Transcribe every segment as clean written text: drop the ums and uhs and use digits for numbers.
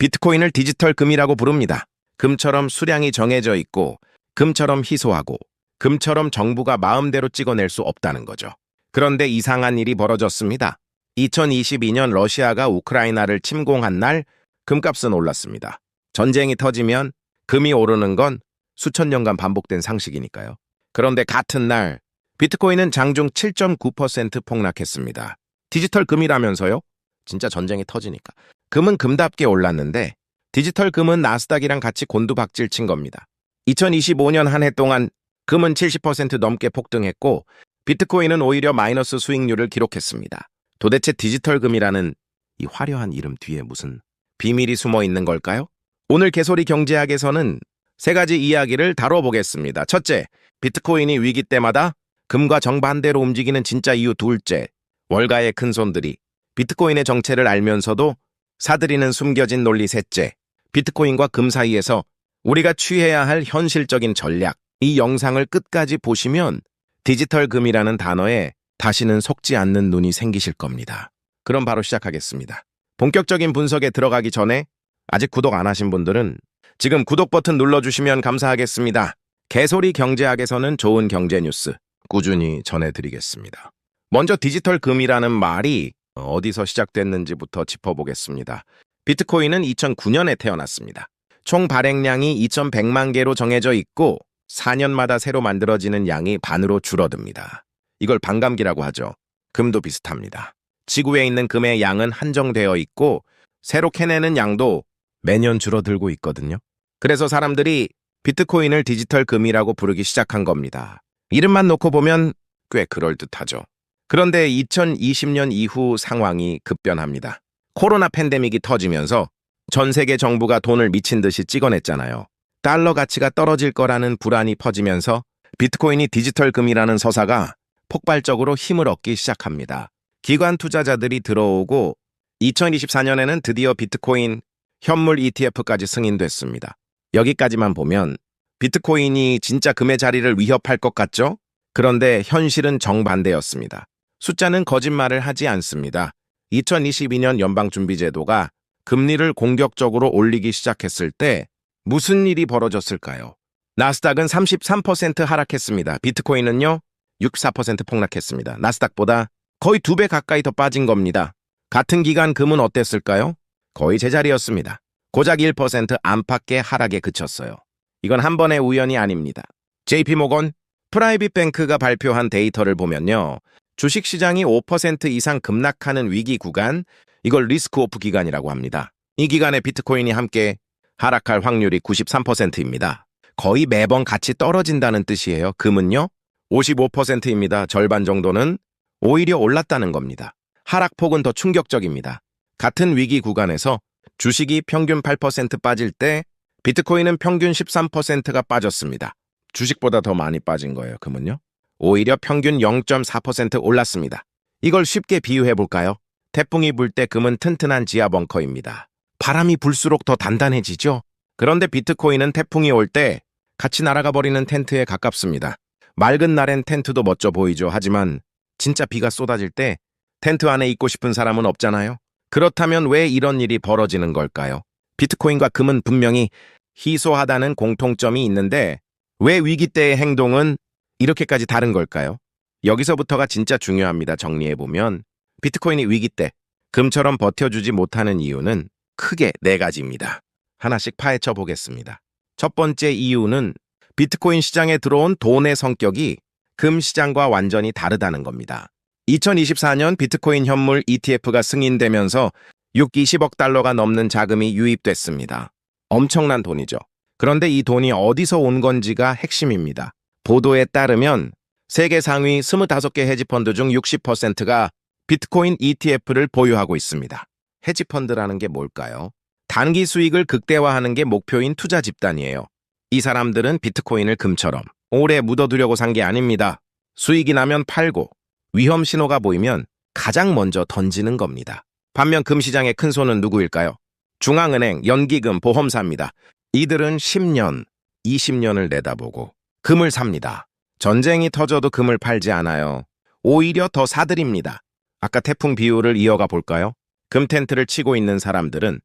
비트코인을 디지털 금이라고 부릅니다. 금처럼 수량이 정해져 있고 금처럼 희소하고 금처럼 정부가 마음대로 찍어낼 수 없다는 거죠. 그런데 이상한 일이 벌어졌습니다. 2022년 러시아가 우크라이나를 침공한 날 금값은 올랐습니다. 전쟁이 터지면 금이 오르는 건 수천 년간 반복된 상식이니까요. 그런데 같은 날 비트코인은 장중 7.9% 폭락했습니다. 디지털 금이라면서요? 진짜 전쟁이 터지니까. 금은 금답게 올랐는데 디지털 금은 나스닥이랑 같이 곤두박질 친 겁니다. 2025년 한 해 동안 금은 70% 넘게 폭등했고 비트코인은 오히려 마이너스 수익률을 기록했습니다. 도대체 디지털 금이라는 이 화려한 이름 뒤에 무슨 비밀이 숨어 있는 걸까요? 오늘 개소리 경제학에서는 세 가지 이야기를 다뤄보겠습니다. 첫째, 비트코인이 위기 때마다 금과 정반대로 움직이는 진짜 이유. 둘째, 월가의 큰손들이 비트코인의 정체를 알면서도 사들이는 숨겨진 논리. 셋째, 비트코인과 금 사이에서 우리가 취해야 할 현실적인 전략. 이 영상을 끝까지 보시면 디지털 금이라는 단어에 다시는 속지 않는 눈이 생기실 겁니다. 그럼 바로 시작하겠습니다. 본격적인 분석에 들어가기 전에 아직 구독 안 하신 분들은 지금 구독 버튼 눌러주시면 감사하겠습니다. 개소리 경제학에서는 좋은 경제 뉴스 꾸준히 전해드리겠습니다. 먼저 디지털 금이라는 말이 어디서 시작됐는지부터 짚어보겠습니다. 비트코인은 2009년에 태어났습니다. 총 발행량이 2100만 개로 정해져 있고 4년마다 새로 만들어지는 양이 반으로 줄어듭니다. 이걸 반감기라고 하죠. 금도 비슷합니다. 지구에 있는 금의 양은 한정되어 있고 새로 캐내는 양도 매년 줄어들고 있거든요. 그래서 사람들이 비트코인을 디지털 금이라고 부르기 시작한 겁니다. 이름만 놓고 보면 꽤 그럴듯하죠. 그런데 2020년 이후 상황이 급변합니다. 코로나 팬데믹이 터지면서 전 세계 정부가 돈을 미친 듯이 찍어냈잖아요. 달러 가치가 떨어질 거라는 불안이 퍼지면서 비트코인이 디지털 금이라는 서사가 폭발적으로 힘을 얻기 시작합니다. 기관 투자자들이 들어오고 2024년에는 드디어 비트코인 현물 ETF까지 승인됐습니다. 여기까지만 보면 비트코인이 진짜 금의 자리를 위협할 것 같죠? 그런데 현실은 정반대였습니다. 숫자는 거짓말을 하지 않습니다. 2022년 연방준비제도가 금리를 공격적으로 올리기 시작했을 때 무슨 일이 벌어졌을까요? 나스닥은 33% 하락했습니다. 비트코인은요? 64% 폭락했습니다. 나스닥보다 거의 2배 가까이 더 빠진 겁니다. 같은 기간 금은 어땠을까요? 거의 제자리였습니다. 고작 1% 안팎의 하락에 그쳤어요. 이건 한 번의 우연이 아닙니다. JP모건 프라이빗뱅크가 발표한 데이터를 보면요. 주식시장이 5% 이상 급락하는 위기 구간, 이걸 리스크오프 기간이라고 합니다. 이 기간에 비트코인이 함께 하락할 확률이 93%입니다. 거의 매번 같이 떨어진다는 뜻이에요. 금은요? 55%입니다. 절반 정도는 오히려 올랐다는 겁니다. 하락폭은 더 충격적입니다. 같은 위기 구간에서 주식이 평균 8% 빠질 때 비트코인은 평균 13%가 빠졌습니다. 주식보다 더 많이 빠진 거예요. 금은요? 오히려 평균 0.4% 올랐습니다. 이걸 쉽게 비유해 볼까요? 태풍이 불 때 금은 튼튼한 지하 벙커입니다. 바람이 불수록 더 단단해지죠? 그런데 비트코인은 태풍이 올 때 같이 날아가 버리는 텐트에 가깝습니다. 맑은 날엔 텐트도 멋져 보이죠. 하지만 진짜 비가 쏟아질 때 텐트 안에 있고 싶은 사람은 없잖아요. 그렇다면 왜 이런 일이 벌어지는 걸까요? 비트코인과 금은 분명히 희소하다는 공통점이 있는데 왜 위기 때의 행동은 이렇게까지 다른 걸까요? 여기서부터가 진짜 중요합니다. 정리해보면 비트코인이 위기 때 금처럼 버텨주지 못하는 이유는 크게 4가지입니다. 하나씩 파헤쳐 보겠습니다. 첫 번째 이유는 비트코인 시장에 들어온 돈의 성격이 금 시장과 완전히 다르다는 겁니다. 2024년 비트코인 현물 ETF가 승인되면서 20억 달러가 넘는 자금이 유입됐습니다. 엄청난 돈이죠. 그런데 이 돈이 어디서 온 건지가 핵심입니다. 보도에 따르면 세계 상위 25개 헤지펀드 중 60%가 비트코인 ETF를 보유하고 있습니다. 헤지펀드라는 게 뭘까요? 단기 수익을 극대화하는 게 목표인 투자 집단이에요. 이 사람들은 비트코인을 금처럼 오래 묻어두려고 산 게 아닙니다. 수익이 나면 팔고 위험 신호가 보이면 가장 먼저 던지는 겁니다. 반면 금 시장의 큰손은 누구일까요? 중앙은행, 연기금, 보험사입니다. 이들은 10년, 20년을 내다보고 금을 삽니다. 전쟁이 터져도 금을 팔지 않아요. 오히려 더 사들입니다. 아까 태풍 비유를 이어가 볼까요? 금 텐트를 치고 있는 사람들은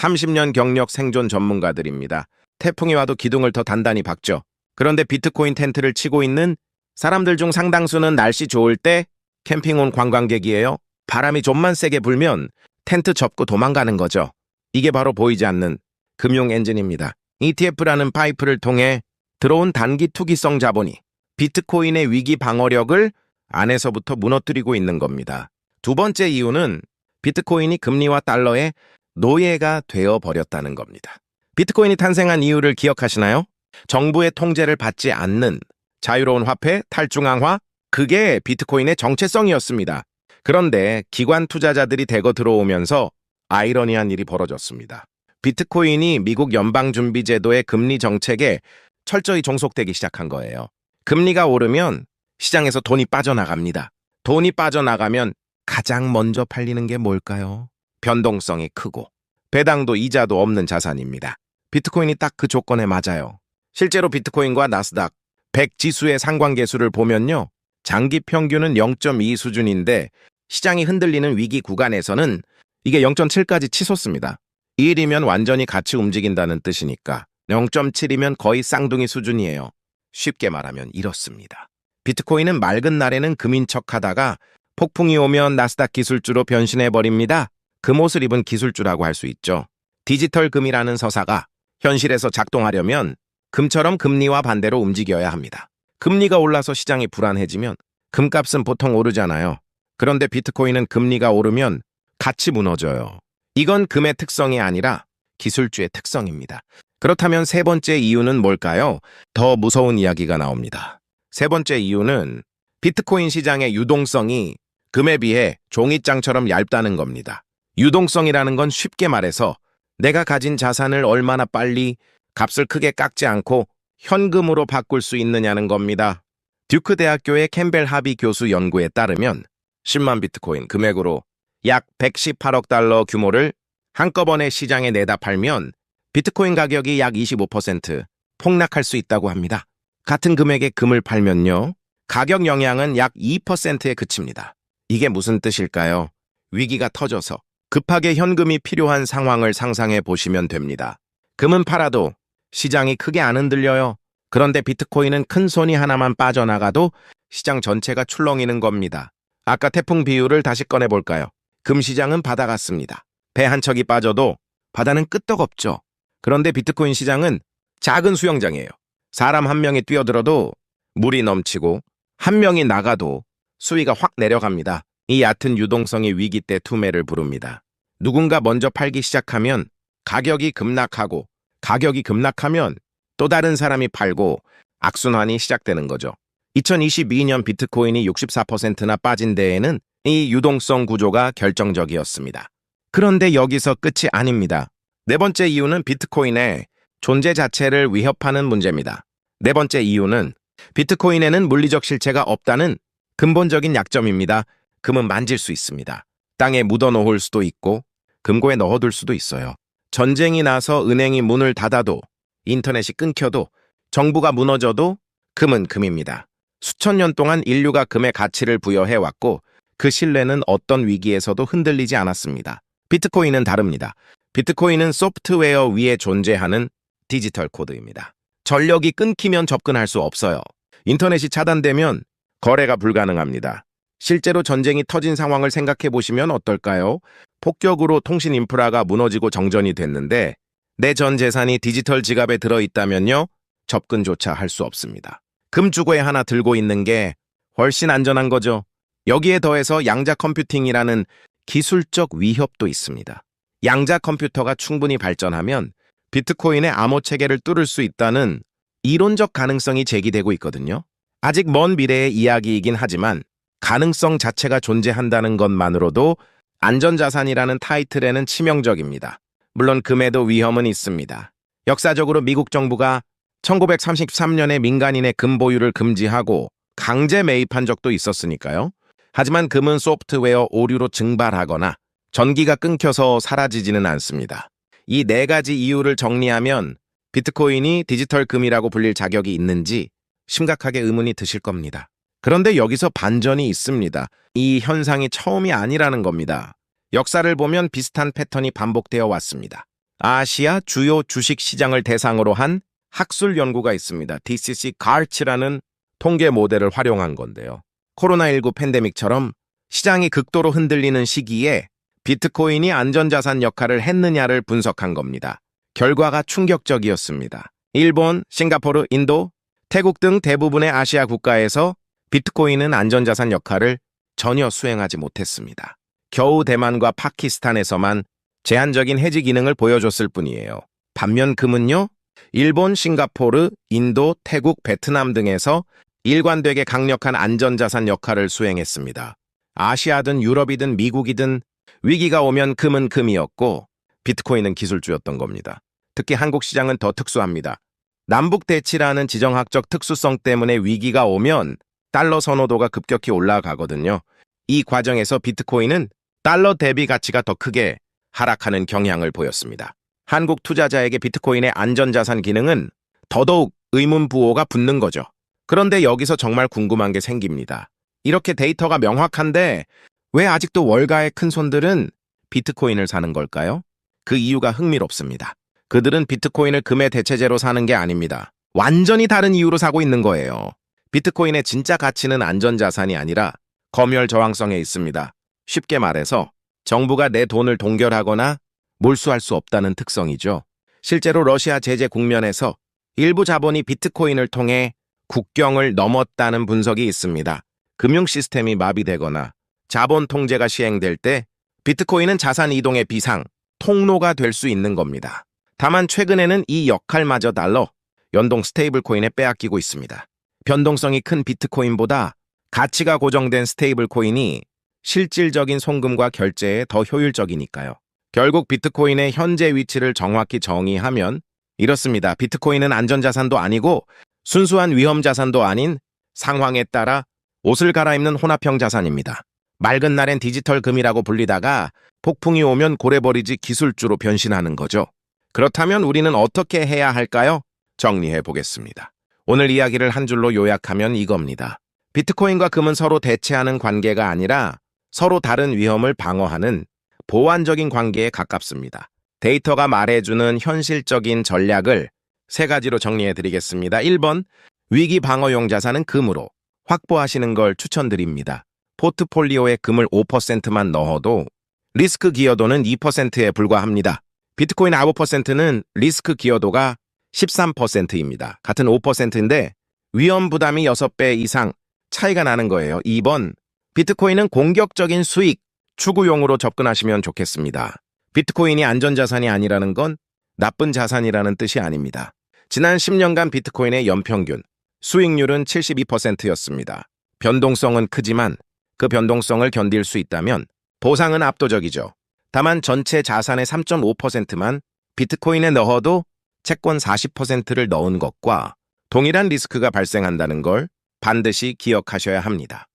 30년 경력 생존 전문가들입니다. 태풍이 와도 기둥을 더 단단히 박죠. 그런데 비트코인 텐트를 치고 있는 사람들 중 상당수는 날씨 좋을 때 캠핑 온 관광객이에요. 바람이 좀만 세게 불면 텐트 접고 도망가는 거죠. 이게 바로 보이지 않는 금융 엔진입니다. ETF라는 파이프를 통해 들어온 단기 투기성 자본이 비트코인의 위기 방어력을 안에서부터 무너뜨리고 있는 겁니다. 두 번째 이유는 비트코인이 금리와 달러의 노예가 되어버렸다는 겁니다. 비트코인이 탄생한 이유를 기억하시나요? 정부의 통제를 받지 않는 자유로운 화폐 탈중앙화, 그게 비트코인의 정체성이었습니다. 그런데 기관 투자자들이 대거 들어오면서 아이러니한 일이 벌어졌습니다. 비트코인이 미국 연방준비제도의 금리 정책에 철저히 종속되기 시작한 거예요. 금리가 오르면 시장에서 돈이 빠져나갑니다. 돈이 빠져나가면 가장 먼저 팔리는 게 뭘까요? 변동성이 크고 배당도 이자도 없는 자산입니다. 비트코인이 딱 그 조건에 맞아요. 실제로 비트코인과 나스닥 100 지수의 상관계수를 보면요. 장기 평균은 0.2 수준인데 시장이 흔들리는 위기 구간에서는 이게 0.7까지 치솟습니다. 1이면 완전히 같이 움직인다는 뜻이니까 0.7이면 거의 쌍둥이 수준이에요. 쉽게 말하면 이렇습니다. 비트코인은 맑은 날에는 금인 척하다가 폭풍이 오면 나스닥 기술주로 변신해버립니다. 금옷을 입은 기술주라고 할 수 있죠. 디지털 금이라는 서사가 현실에서 작동하려면 금처럼 금리와 반대로 움직여야 합니다. 금리가 올라서 시장이 불안해지면 금값은 보통 오르잖아요. 그런데 비트코인은 금리가 오르면 같이 무너져요. 이건 금의 특성이 아니라 기술주의 특성입니다. 그렇다면 세 번째 이유는 뭘까요? 더 무서운 이야기가 나옵니다. 세 번째 이유는 비트코인 시장의 유동성이 금에 비해 종이장처럼 얇다는 겁니다. 유동성이라는 건 쉽게 말해서 내가 가진 자산을 얼마나 빨리 값을 크게 깎지 않고 현금으로 바꿀 수 있느냐는 겁니다. 듀크 대학교의 캠벨 하비 교수 연구에 따르면 10만 비트코인 금액으로 약 118억 달러 규모를 한꺼번에 시장에 내다 팔면 비트코인 가격이 약 25% 폭락할 수 있다고 합니다. 같은 금액의 금을 팔면요. 가격 영향은 약 2%에 그칩니다. 이게 무슨 뜻일까요? 위기가 터져서 급하게 현금이 필요한 상황을 상상해 보시면 됩니다. 금은 팔아도 시장이 크게 안 흔들려요. 그런데 비트코인은 큰 손이 하나만 빠져나가도 시장 전체가 출렁이는 겁니다. 아까 태풍 비유를 다시 꺼내볼까요? 금 시장은 바다 같습니다. 배 한 척이 빠져도 바다는 끄떡없죠. 그런데 비트코인 시장은 작은 수영장이에요. 사람 한 명이 뛰어들어도 물이 넘치고 한 명이 나가도 수위가 확 내려갑니다. 이 얕은 유동성이 위기 때 투매를 부릅니다. 누군가 먼저 팔기 시작하면 가격이 급락하고 가격이 급락하면 또 다른 사람이 팔고 악순환이 시작되는 거죠. 2022년 비트코인이 64%나 빠진 데에는 이 유동성 구조가 결정적이었습니다. 그런데 여기서 끝이 아닙니다. 네 번째 이유는 비트코인의 존재 자체를 위협하는 문제입니다. 네 번째 이유는 비트코인에는 물리적 실체가 없다는 근본적인 약점입니다. 금은 만질 수 있습니다. 땅에 묻어놓을 수도 있고 금고에 넣어둘 수도 있어요. 전쟁이 나서 은행이 문을 닫아도 인터넷이 끊겨도 정부가 무너져도 금은 금입니다. 수천 년 동안 인류가 금의 가치를 부여해왔고 그 신뢰는 어떤 위기에서도 흔들리지 않았습니다. 비트코인은 다릅니다. 비트코인은 소프트웨어 위에 존재하는 디지털 코드입니다. 전력이 끊기면 접근할 수 없어요. 인터넷이 차단되면 거래가 불가능합니다. 실제로 전쟁이 터진 상황을 생각해 보시면 어떨까요? 폭격으로 통신 인프라가 무너지고 정전이 됐는데 내 전 재산이 디지털 지갑에 들어있다면요? 접근조차 할 수 없습니다. 금주고에 하나 들고 있는 게 훨씬 안전한 거죠. 여기에 더해서 양자 컴퓨팅이라는 기술적 위협도 있습니다. 양자 컴퓨터가 충분히 발전하면 비트코인의 암호 체계를 뚫을 수 있다는 이론적 가능성이 제기되고 있거든요. 아직 먼 미래의 이야기이긴 하지만 가능성 자체가 존재한다는 것만으로도 안전자산이라는 타이틀에는 치명적입니다. 물론 금에도 위험은 있습니다. 역사적으로 미국 정부가 1933년에 민간인의 금 보유를 금지하고 강제 매입한 적도 있었으니까요. 하지만 금은 소프트웨어 오류로 증발하거나 전기가 끊겨서 사라지지는 않습니다. 이 네 가지 이유를 정리하면 비트코인이 디지털 금이라고 불릴 자격이 있는지 심각하게 의문이 드실 겁니다. 그런데 여기서 반전이 있습니다. 이 현상이 처음이 아니라는 겁니다. 역사를 보면 비슷한 패턴이 반복되어 왔습니다. 아시아 주요 주식 시장을 대상으로 한 학술 연구가 있습니다. DCC CART라는 통계 모델을 활용한 건데요. 코로나19 팬데믹처럼 시장이 극도로 흔들리는 시기에 비트코인이 안전자산 역할을 했느냐를 분석한 겁니다. 결과가 충격적이었습니다. 일본, 싱가포르, 인도, 태국 등 대부분의 아시아 국가에서 비트코인은 안전자산 역할을 전혀 수행하지 못했습니다. 겨우 대만과 파키스탄에서만 제한적인 해지 기능을 보여줬을 뿐이에요. 반면 금은요, 일본, 싱가포르, 인도, 태국, 베트남 등에서 일관되게 강력한 안전자산 역할을 수행했습니다. 아시아든 유럽이든 미국이든 위기가 오면 금은 금이었고 비트코인은 기술주였던 겁니다. 특히 한국 시장은 더 특수합니다. 남북 대치라는 지정학적 특수성 때문에 위기가 오면 달러 선호도가 급격히 올라가거든요. 이 과정에서 비트코인은 달러 대비 가치가 더 크게 하락하는 경향을 보였습니다. 한국 투자자에게 비트코인의 안전자산 기능은 더더욱 의문부호가 붙는 거죠. 그런데 여기서 정말 궁금한 게 생깁니다. 이렇게 데이터가 명확한데 왜 아직도 월가의 큰손들은 비트코인을 사는 걸까요? 그 이유가 흥미롭습니다. 그들은 비트코인을 금의 대체제로 사는 게 아닙니다. 완전히 다른 이유로 사고 있는 거예요. 비트코인의 진짜 가치는 안전자산이 아니라 검열 저항성에 있습니다. 쉽게 말해서 정부가 내 돈을 동결하거나 몰수할 수 없다는 특성이죠. 실제로 러시아 제재 국면에서 일부 자본이 비트코인을 통해 국경을 넘었다는 분석이 있습니다. 금융 시스템이 마비되거나 자본 통제가 시행될 때 비트코인은 자산 이동의 비상, 통로가 될 수 있는 겁니다. 다만 최근에는 이 역할마저 달러, 연동 스테이블 코인에 빼앗기고 있습니다. 변동성이 큰 비트코인보다 가치가 고정된 스테이블 코인이 실질적인 송금과 결제에 더 효율적이니까요. 결국 비트코인의 현재 위치를 정확히 정의하면 이렇습니다. 비트코인은 안전자산도 아니고 순수한 위험자산도 아닌 상황에 따라 옷을 갈아입는 혼합형 자산입니다. 맑은 날엔 디지털 금이라고 불리다가 폭풍이 오면 고래버리지 기술주로 변신하는 거죠. 그렇다면 우리는 어떻게 해야 할까요? 정리해 보겠습니다. 오늘 이야기를 한 줄로 요약하면 이겁니다. 비트코인과 금은 서로 대체하는 관계가 아니라 서로 다른 위험을 방어하는 보완적인 관계에 가깝습니다. 데이터가 말해주는 현실적인 전략을 세 가지로 정리해 드리겠습니다. 1번, 위기 방어용 자산은 금으로 확보하시는 걸 추천드립니다. 포트폴리오에 금을 5%만 넣어도 리스크 기여도는 2%에 불과합니다. 비트코인 9%는 리스크 기여도가 13%입니다. 같은 5%인데 위험 부담이 6배 이상 차이가 나는 거예요. 2번, 비트코인은 공격적인 수익 추구용으로 접근하시면 좋겠습니다. 비트코인이 안전자산이 아니라는 건 나쁜 자산이라는 뜻이 아닙니다. 지난 10년간 비트코인의 연평균 수익률은 72%였습니다. 변동성은 크지만 그 변동성을 견딜 수 있다면 보상은 압도적이죠. 다만 전체 자산의 3.5%만 비트코인에 넣어도 채권 40%를 넣은 것과 동일한 리스크가 발생한다는 걸 반드시 기억하셔야 합니다.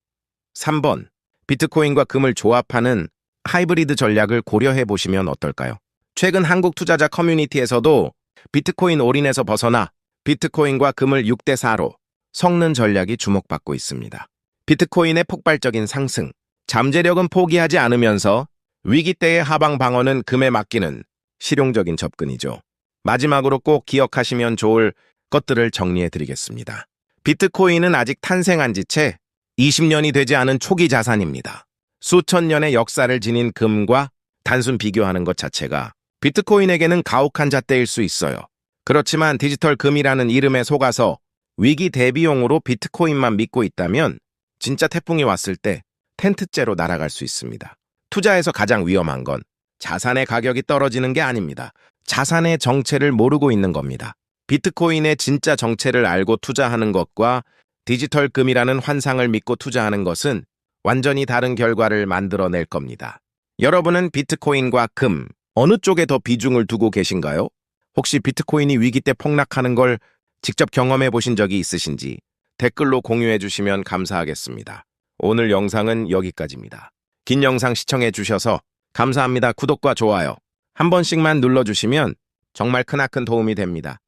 3번, 비트코인과 금을 조합하는 하이브리드 전략을 고려해 보시면 어떨까요? 최근 한국 투자자 커뮤니티에서도 비트코인 올인에서 벗어나 비트코인과 금을 6대4로 섞는 전략이 주목받고 있습니다. 비트코인의 폭발적인 상승, 잠재력은 포기하지 않으면서 위기 때의 하방 방어는 금에 맡기는 실용적인 접근이죠. 마지막으로 꼭 기억하시면 좋을 것들을 정리해 드리겠습니다. 비트코인은 아직 탄생한 지 채 20년이 되지 않은 초기 자산입니다. 수천 년의 역사를 지닌 금과 단순 비교하는 것 자체가 비트코인에게는 가혹한 잣대일 수 있어요. 그렇지만 디지털 금이라는 이름에 속아서 위기 대비용으로 비트코인만 믿고 있다면 진짜 태풍이 왔을 때 텐트째로 날아갈 수 있습니다. 투자에서 가장 위험한 건 자산의 가격이 떨어지는 게 아닙니다. 자산의 정체를 모르고 있는 겁니다. 비트코인의 진짜 정체를 알고 투자하는 것과 디지털 금이라는 환상을 믿고 투자하는 것은 완전히 다른 결과를 만들어낼 겁니다. 여러분은 비트코인과 금, 어느 쪽에 더 비중을 두고 계신가요? 혹시 비트코인이 위기 때 폭락하는 걸 직접 경험해 보신 적이 있으신지 댓글로 공유해 주시면 감사하겠습니다. 오늘 영상은 여기까지입니다. 긴 영상 시청해 주셔서 감사합니다. 구독과 좋아요 한 번씩만 눌러주시면 정말 크나큰 도움이 됩니다.